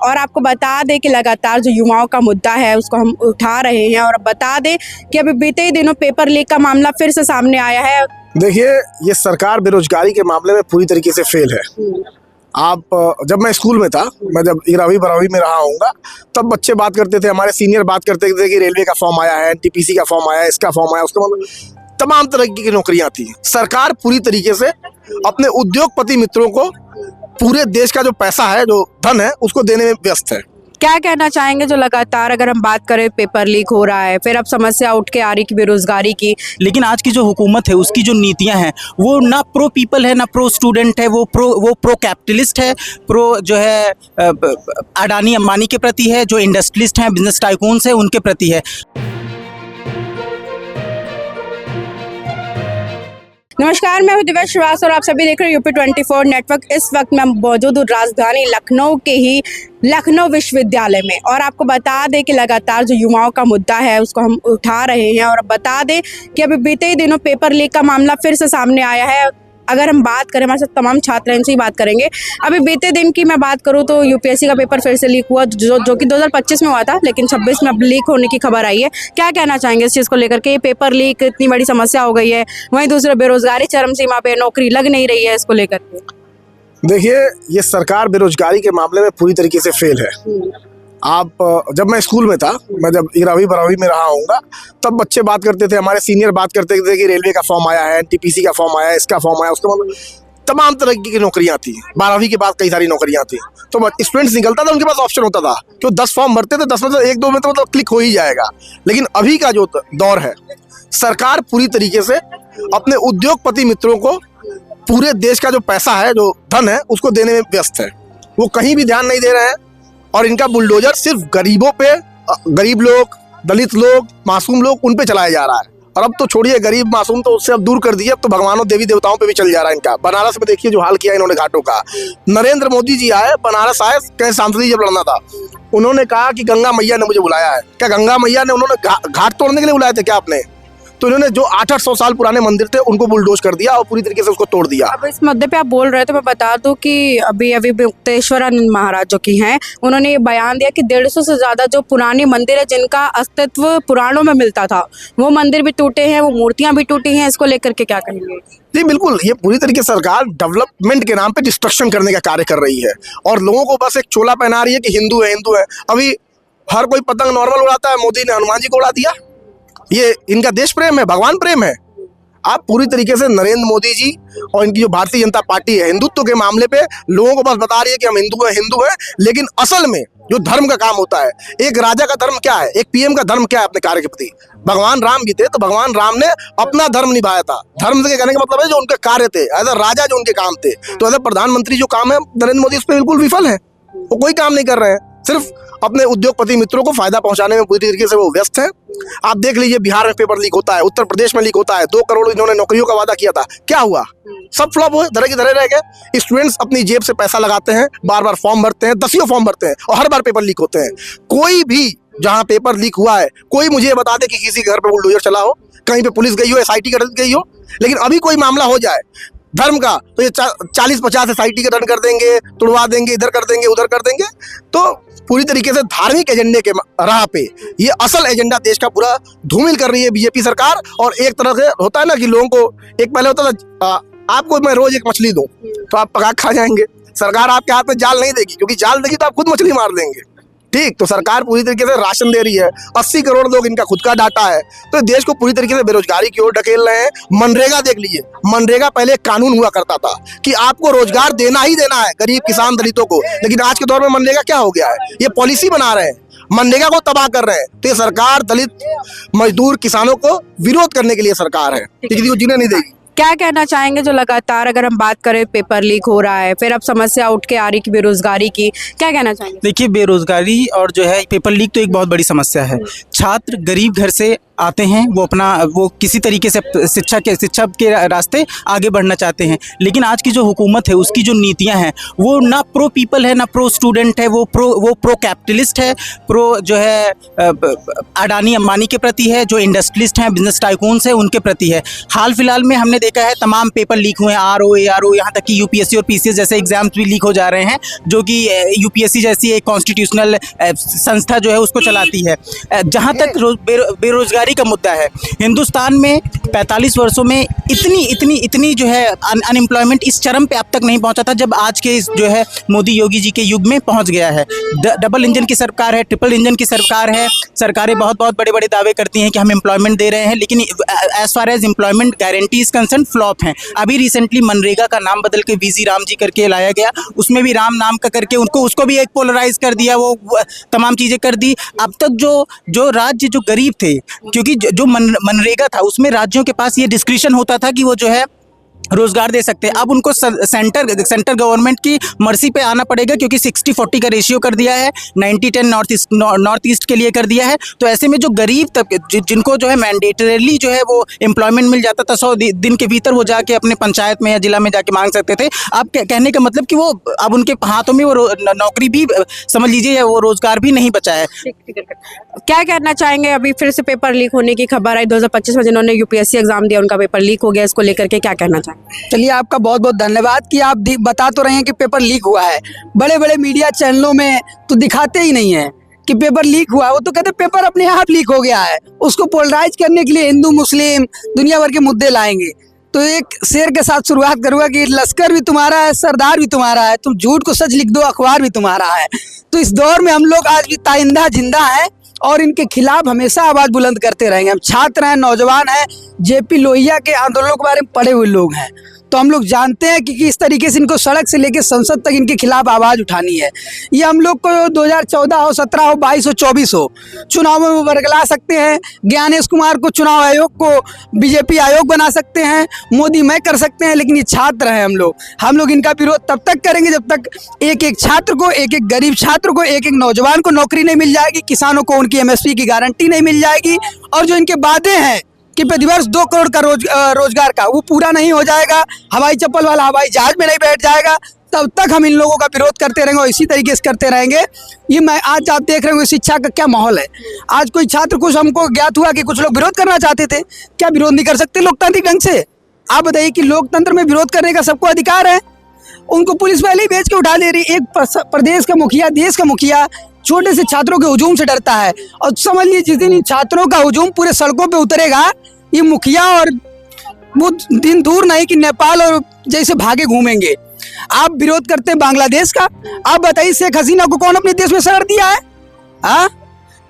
और आपको बता दें कि लगातार जो युवाओं का मुद्दा है उसको हम उठा रहे हैं। और बता दें कि अभी बीते ही दिनों पेपर लीक का मामला फिर से सामने आया है। देखिए, ये सरकार बेरोजगारी के मामले में पूरी तरीके से फेल है। आप जब मैं स्कूल में था, मैं जब 11वीं 12वीं में रहा होऊंगा, तब बच्चे बात करते थे, हमारे सीनियर बात करते थे कि रेलवे का फॉर्म आया है, एनटीपीसी का फॉर्म आया है, इसका फॉर्म आया, उसका मतलब तमाम तरह की नौकरियां थी। सरकार पूरी तरीके से अपने उद्योगपति मित्रों को पूरे देश का जो पैसा है, जो धन है, उसको देने में व्यस्त है। क्या कहना चाहेंगे जो लगातार अगर हम बात करें पेपर लीक हो रहा है, फिर अब समस्या उठ के आ रही कि बेरोजगारी की, लेकिन आज की जो हुकूमत है उसकी जो नीतियां हैं वो ना प्रो पीपल है, ना प्रो स्टूडेंट है, वो प्रो कैपिटलिस्ट है, प्रो जो है अडानी अंबानी के प्रति है, जो इंडस्ट्रियलिस्ट हैं, बिजनेस टाइकून्स हैं, उनके प्रति है। नमस्कार, मैं हूं दिव्या श्रीवास्तव और आप सभी देख रहे हैं यूपी 24 नेटवर्क। इस वक्त मैं मौजूद हूँ राजधानी लखनऊ के ही लखनऊ विश्वविद्यालय में। और आपको बता दें कि लगातार जो युवाओं का मुद्दा है उसको हम उठा रहे हैं। और बता दें कि अभी बीते ही दिनों पेपर लीक का मामला फिर से सामने आया है। अगर हम बात करें, हमारे साथ तमाम छात्र इनसे ही बात करेंगे। अभी बीते दिन की मैं बात करूं तो यूपीएससी का पेपर फिर से लीक हुआ, जो कि 2025 में हुआ था, लेकिन 26 में अब लीक होने की खबर आई है। क्या कहना चाहेंगे इस चीज़ को लेकर के? पेपर लीक इतनी बड़ी समस्या हो गई है, वहीं दूसरे बेरोजगारी चरम सीमा पे, नौकरी लग नहीं रही है, इसको लेकर के। देखिए, ये सरकार बेरोजगारी के मामले में पूरी तरीके से फेल है। आप जब मैं स्कूल में था, मैं जब 11वीं 12वीं में रहा होऊंगा, तब बच्चे बात करते थे, हमारे सीनियर बात करते थे कि रेलवे का फॉर्म आया है, एनटीपीसी का फॉर्म आया है, इसका फॉर्म आया, उसका मतलब तमाम तरह की नौकरियां थी। 12वीं के बाद कई सारी नौकरियां थी, तो स्टूडेंट्स निकलता था, उनके पास ऑप्शन होता था कि वो 10 फॉर्म भरते थे, 10 में से 1-2 में तो मतलब क्लिक हो ही जाएगा। लेकिन अभी का जो दौर है, सरकार पूरी तरीके से अपने उद्योगपति मित्रों को पूरे देश का जो पैसा है, जो धन है, उसको देने में व्यस्त है। वो कहीं भी ध्यान नहीं दे रहे हैं और इनका बुलडोजर सिर्फ गरीबों पे, गरीब लोग, दलित लोग, मासूम लोग, उन पे चलाया जा रहा है। और अब तो छोड़िए गरीब मासूम, तो उससे अब दूर कर दिए, अब तो भगवानों देवी देवताओं पे भी चल जा रहा है इनका। बनारस में देखिए जो हाल किया इन्होंने घाटों का। नरेंद्र मोदी जी आए, बनारस आए, कहीं सांसदी जब लड़ना था, उन्होंने कहा कि गंगा मैया ने मुझे बुलाया है। क्या गंगा मैया ने, उन्होंने घाट तोड़ने के लिए बुलाए थे क्या आपने? तो इन्होंने जो 800 साल पुराने मंदिर थे उनको बुलडोज कर दिया और पूरी तरीके से उसको तोड़ दिया। अब इस मुद्दे पे आप बोल रहे थे, मैं बता दूं कि अभी मुक्तेश्वरानंद महाराज जो की हैं, उन्होंने ये बयान दिया कि 150 से ज्यादा जो पुराने मंदिर है जिनका अस्तित्व पुराणों में मिलता था, वो मंदिर भी टूटे हैं, वो मूर्तियां भी टूटी हैं। इसको लेकर के क्या कहेंगे? जी बिल्कुल, ये पूरी तरीके से सरकार डेवलपमेंट के नाम पे डिस्ट्रक्शन करने का कार्य कर रही है और लोगों को बस एक चोला पहना रही है कि हिंदू है, हिंदू है। अभी हर कोई पतंग नॉर्मल उड़ाता है, मोदी ने हनुमान जी को उड़ा दिया। ये इनका देश प्रेम है, भगवान प्रेम है। आप पूरी तरीके से नरेंद्र मोदी जी और इनकी जो भारतीय जनता पार्टी है, हिंदुत्व के मामले पे लोगों को बस बता रही है कि हम हिंदू हैं, लेकिन असल में जो धर्म का काम होता है, एक राजा का धर्म क्या है, एक पीएम का धर्म क्या है अपने कार्य के प्रति। भगवान राम भी थे, तो भगवान राम ने अपना धर्म निभाया था। धर्म से कहने का मतलब है जो उनके कार्य थे, एज अ राजा जो उनके काम थे। तो एज अ प्रधानमंत्री जो काम है नरेंद्र मोदी उस पर बिल्कुल विफल है। वो कोई काम नहीं कर रहे हैं, सिर्फ अपने उद्योगपति मित्रों को फायदा पहुंचाने में पूरी तरीके से वो व्यस्त हैं। आप देख लीजिए, बिहार में पेपर लीक होता है, उत्तर प्रदेश में लीक होता है। 2 करोड़ इन्होंने नौकरियों का वादा किया था, क्या हुआ? सब फ्लॉप हुए, धरे के धरे रह गए। स्टूडेंट्स अपनी जेब से पैसा लगाते हैं, बार बार फॉर्म भरते हैं, 10 फॉर्म भरते हैं और हर बार पेपर लीक होते हैं। कोई भी जहां पेपर लीक हुआ है, कोई मुझे बता दे कि किसी के घर पे बुलडोजर चला हो, कहीं पे पुलिस गई हो, SIT गई हो। लेकिन अभी कोई मामला हो जाए धर्म का, तो ये 40-50 SIT का दंड कर देंगे, तुड़वा देंगे, इधर कर देंगे, उधर कर देंगे। तो पूरी तरीके से धार्मिक एजेंडे के राह पे ये असल एजेंडा देश का पूरा धूमिल कर रही है बीजेपी सरकार। और एक तरह से होता है ना कि लोगों को, एक पहले होता था आपको मैं रोज एक मछली दूं तो आप पका खा जाएंगे। सरकार आपके हाथ में जाल नहीं देगी, क्योंकि जाल देगी तो आप खुद मछली मार देंगे। ठीक, तो सरकार पूरी तरीके से राशन दे रही है। 80 करोड़ लोग, इनका खुद का डाटा है। तो देश को पूरी तरीके से बेरोजगारी की ओर ढकेल रहे हैं। मनरेगा देख लीजिए, मनरेगा पहले एक कानून हुआ करता था कि आपको रोजगार देना ही देना है गरीब किसान दलितों को, लेकिन आज के दौर में मनरेगा क्या हो गया है? ये पॉलिसी बना रहे हैं, मनरेगा को तबाह कर रहे हैं। तो ये सरकार दलित, मजदूर, किसानों को विरोध करने के लिए सरकार है, किसी को जीने नहीं देगी। क्या कहना चाहेंगे जो लगातार अगर हम बात करें पेपर लीक हो रहा है, फिर अब समस्या उठ के आ रही कि बेरोजगारी की, क्या कहना चाहेंगे? देखिए, बेरोजगारी और जो है पेपर लीक तो एक बहुत बड़ी समस्या है। छात्र गरीब घर से आते हैं, वो किसी तरीके से शिक्षा के रास्ते आगे बढ़ना चाहते हैं। लेकिन आज की जो हुकूमत है उसकी जो नीतियां हैं वो ना प्रो पीपल है, ना प्रो स्टूडेंट है, वो प्रो कैपिटलिस्ट है, प्रो जो है अडानी अंबानी के प्रति है, जो इंडस्ट्रियलिस्ट हैं, बिजनेस टाइकून्स हैं, उनके प्रति है। हाल फिलहाल में हमने देखा है तमाम पेपर लीक हुए हैं, आरओ, यहाँ तक कि यूपीएससी और पीसीएस जैसे एग्जाम्स भी लीक हो जा रहे हैं, जो कि यूपीएससी जैसी एक कॉन्स्टिट्यूशनल संस्था जो है उसको चलाती है। जहाँ तक बेरोजगारी का मुद्दा है, हिंदुस्तान में 45 वर्षों में इतनी जो है अनएम्प्लॉयमेंट इस चरम पे अब तक नहीं पहुंचा था जब आज के इस जो है मोदी योगी जी के युग में पहुंच गया है। डबल इंजन की सरकार है, ट्रिपल इंजन की सरकार है। सरकारें बहुत बड़े बड़े दावे करती हैं कि हम एम्प्लॉयमेंट दे रहे हैं, लेकिन as far as employment guarantee is concern flop हैं। अभी रिसेंटली मनरेगा का नाम बदल के वीजी राम जी करके लाया गया, उसमें भी राम नाम का करके उसको भी एक पोलराइज कर दिया, वो तमाम चीज़ें कर दी। अब तक जो राज्य जो गरीब थे, क्योंकि जो मनरेगा था उसमें राज्यों के पास ये डिस्क्रिशन होता था कि वो जो है रोजगार दे सकते हैं। अब उनको सेंटर गवर्नमेंट की मर्जी पे आना पड़ेगा, क्योंकि 60-40 का रेशियो कर दिया है, 90-10 नॉर्थ ईस्ट के लिए कर दिया है। तो ऐसे में जो गरीब तबके जिनको जो है मैंडेटरीली जो है वो एम्प्लॉयमेंट मिल जाता था, 100 दिन के भीतर वो जाके अपने पंचायत में या जिला में जाके मांग सकते थे। अब कहने का मतलब कि वो अब उनके हाथों में वो नौकरी भी समझ लीजिए या वो रोजगार भी नहीं बचा है। क्या कहना चाहेंगे? अभी फिर से पेपर लीक होने की खबर आई, 2025 में जिन्होंने यूपीएससी एग्जाम दिया उनका पेपर लीक हो गया, इसको लेकर के क्या कहना चाहेंगे? चलिए, आपका बहुत बहुत धन्यवाद कि आप बता तो रहे हैं कि पेपर लीक हुआ है। बड़े बड़े मीडिया चैनलों में तो दिखाते ही नहीं है कि पेपर लीक हुआ है, वो तो कहते पेपर अपने आप लीक हो गया है। उसको पोलराइज करने के लिए हिंदू मुस्लिम दुनिया भर के मुद्दे लाएंगे। तो एक शेर के साथ शुरुआत करूंगा कि लश्कर भी तुम्हारा है, सरदार भी तुम्हारा है, तुम झूठ को सच लिख दो, अखबार भी तुम्हारा है। तो इस दौर में हम लोग आज भी ताइंदा जिंदा हैं और इनके खिलाफ हमेशा आवाज बुलंद करते रहेंगे। हम छात्र हैं, नौजवान हैं, जेपी लोहिया के आंदोलनों के बारे में पढ़े हुए लोग हैं, तो हम लोग जानते हैं कि किस तरीके से इनको सड़क से लेकर संसद तक इनके खिलाफ आवाज़ उठानी है। ये हम लोग को 2014 हो, 17 हो, 22 हो, 24 हो, चुनाव में बरगला सकते हैं। ज्ञानेश कुमार को चुनाव आयोग को बीजेपी आयोग बना सकते हैं, मोदी मैं कर सकते हैं, लेकिन ये छात्र हैं हम लोग इनका विरोध तब तक करेंगे जब तक एक छात्र को, एक गरीब छात्र को, एक नौजवान को नौकरी नहीं मिल जाएगी, किसानों को उनकी MSP की गारंटी नहीं मिल जाएगी, और जो इनके वादे हैं कि प्रतिवर्ष 2 करोड़ का रोजगार का वो पूरा नहीं हो जाएगा, हवाई चप्पल वाला हवाई जहाज में नहीं बैठ जाएगा, तब तक हम इन लोगों का विरोध करते रहेंगे और इसी तरीके से करते रहेंगे। ये मैं आज आप देख रहे होंगे शिक्षा का क्या माहौल है। आज कोई छात्र, कुछ हमको ज्ञात हुआ कि कुछ लोग विरोध करना चाहते थे। क्या विरोध नहीं कर सकते लोकतांत्रिक ढंग से? आप बताइए कि लोकतंत्र में विरोध करने का सबको अधिकार है। उनको पुलिस पहले ही बेच के उठा ले रही। एक प्रदेश का मुखिया, देश का मुखिया छोटे से छात्रों के हुजूम से डरता है, और समझ लीजिए जिस दिन इन छात्रों का हुजूम पूरे सड़कों पे उतरेगा, ये मुखिया और वो दिन दूर नहीं कि नेपाल और जैसे भागे घूमेंगे। आप विरोध करते हैं बांग्लादेश का। आप बताइए शेख हसीना को कौन अपने देश में शरण दिया है?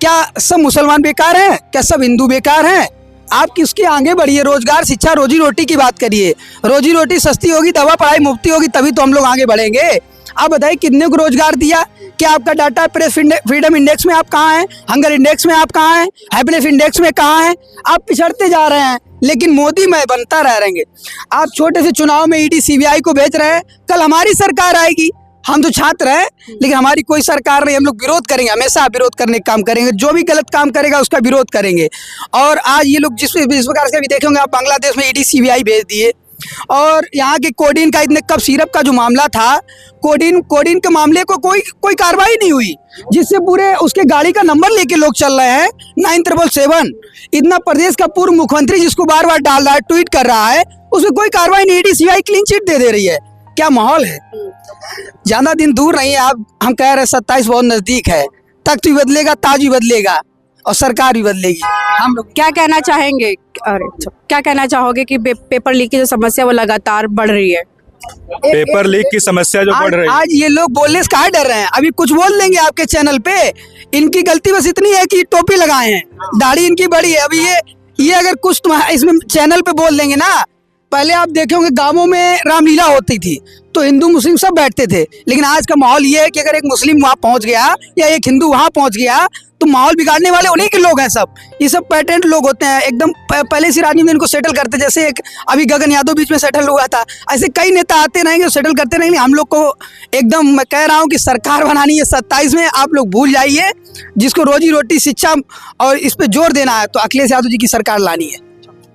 क्या सब मुसलमान बेकार हैं? क्या सब हिंदू बेकार हैं? आप किसके आगे बढ़िए, रोजगार, शिक्षा, रोजी रोटी की बात करिए। रोजी रोटी सस्ती होगी, दवा पढ़ाई मुफ्ती होगी, तभी तो हम लोग आगे बढ़ेंगे। आप बताइए कितने को रोजगार दिया? क्या आपका डाटा प्रेस फ्रीडम इंडेक्स में आप कहाँ हैं? हंगर इंडेक्स में आप कहाँ हैं? हैप्पीनेस इंडेक्स में कहाँ हैं? आप पिछड़ते जा रहे हैं, लेकिन मोदी मैं बनता रहेंगे। आप छोटे से चुनाव में ED CBI को भेज रहे हैं, कल हमारी सरकार आएगी। हम तो छात्र हैं, लेकिन हमारी कोई सरकार नहीं। हम लोग विरोध करेंगे, हमेशा विरोध करने का काम करेंगे। जो भी गलत काम करेगा उसका विरोध करेंगे। और आज ये लोग जिस प्रकार से भी देखेंगे, आप बांग्लादेश में ED CBI भेज दिए, और यहाँ के कोडीन का, इतने कप सिरप का जो मामला था, कोडीन के मामले को कोई कार्रवाई नहीं हुई, जिससे पूरे उसके गाड़ी का नंबर लेके लोग चल रहे हैं 9777। इतना प्रदेश का पूर्व मुख्यमंत्री जिसको बार बार डाल रहा है, ट्वीट कर रहा है, उसमें कोई कार्रवाई नहीं। ED CBI क्लीन चिट दे रही है। क्या माहौल है? ज्यादा दिन दूर नहीं है। आप हम कह रहे हैं 27 बहुत नजदीक है। तख्त भी बदलेगा, ताज भी बदलेगा, और सरकार भी बदलेगी। हम लोग क्या कहना चाहेंगे? क्या कहना चाहोगे कि पेपर लीक की जो समस्या वो लगातार बढ़ रही है? पेपर लीक की समस्या जो बढ़ रही है, आज ये लोग बोलने से काहे डर रहे हैं? अभी कुछ बोल देंगे आपके चैनल पे। इनकी गलती बस इतनी है कि टोपी लगाए हैं, दाढ़ी इनकी बड़ी है। अभी ये अगर कुछ इसमें चैनल पे बोल देंगे ना, पहले आप देखेंगे गांवों में रामलीला होती थी तो हिंदू मुस्लिम सब बैठते थे, लेकिन आज का माहौल ये है कि अगर एक मुस्लिम वहां पहुंच गया या एक हिंदू वहां पहुंच गया तो माहौल बिगाड़ने वाले उन्हीं के लोग हैं सब। ये सब पैटेंट लोग होते हैं, एकदम पहले से राजनीति में इनको सेटल करते। जैसे एक अभी गगन यादव बीच में सेटल हुआ था, ऐसे कई नेता आते रहेंगे, सेटल करते रहेंगे। हम लोग को एकदम मैं कह रहा हूँ कि सरकार बनानी है 27 में। आप लोग भूल जाइए, जिसको रोजी रोटी शिक्षा और इस पे जोर देना है तो अखिलेश यादव जी की सरकार लानी है।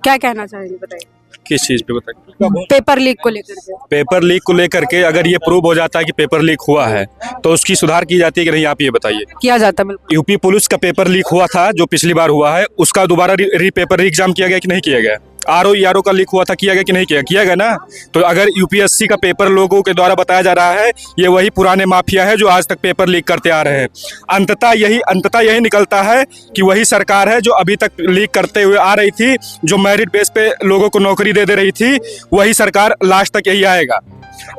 क्या कहना चाहेंगे बताइए किस चीज पे बताइए। पेपर लीक को लेकर के। पेपर लीक को लेकर के अगर ये प्रूव हो जाता है कि पेपर लीक हुआ है तो उसकी सुधार की जाती है कि नहीं, आप ये बताइए। किया जाता है बिल्कुल। यूपी पुलिस का पेपर लीक हुआ था जो पिछली बार हुआ है, उसका दोबारा पेपर एग्जाम किया गया कि नहीं किया गया? आरओ का लीक हुआ था, किया गया कि नहीं किया गया ना। तो अगर यूपीएससी का पेपर लोगों के द्वारा बताया जा रहा है, ये वही पुराने माफिया है जो आज तक पेपर लीक करते आ रहे हैं। अंततः यही निकलता है कि वही सरकार है जो अभी तक लीक करते हुए आ रही थी, जो मेरिट बेस पे लोगों को नौकरी दे रही थी, वही सरकार लास्ट तक यही आएगा।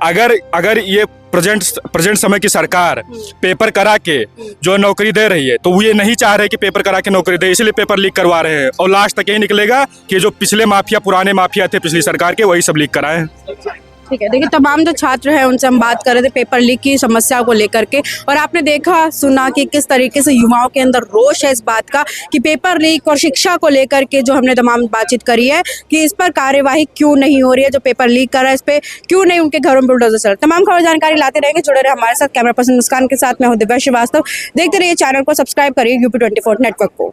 अगर ये प्रेजेंट समय की सरकार पेपर करा के जो नौकरी दे रही है तो वो ये नहीं चाह रहे कि पेपर करा के नौकरी दे, इसलिए पेपर लीक करवा रहे हैं और लास्ट तक यही निकलेगा कि जो पिछले माफिया पुराने माफिया थे पिछली सरकार के, वही सब लीक कराए। ठीक है, देखिए तमाम जो छात्र हैं उनसे हम बात कर रहे थे पेपर लीक की समस्या को लेकर के, और आपने देखा सुना कि किस तरीके से युवाओं के अंदर रोष है इस बात का कि पेपर लीक और शिक्षा को लेकर के जो हमने तमाम बातचीत करी है कि इस पर कार्यवाही क्यों नहीं हो रही है, जो पेपर लीक कर रहा है इस पर क्यों नहीं उनके घरों में बुलडोजर चल। तमाम खबर जानकारी लाते रहेंगे, जुड़े रहे हमारे साथ। कैमरा पर्सन मुस्कान के साथ मैं हूं दिव्या श्रीवास्तव। देखते रहिए चैनल को, सब्सक्राइब करिए UP24 नेटवर्क को।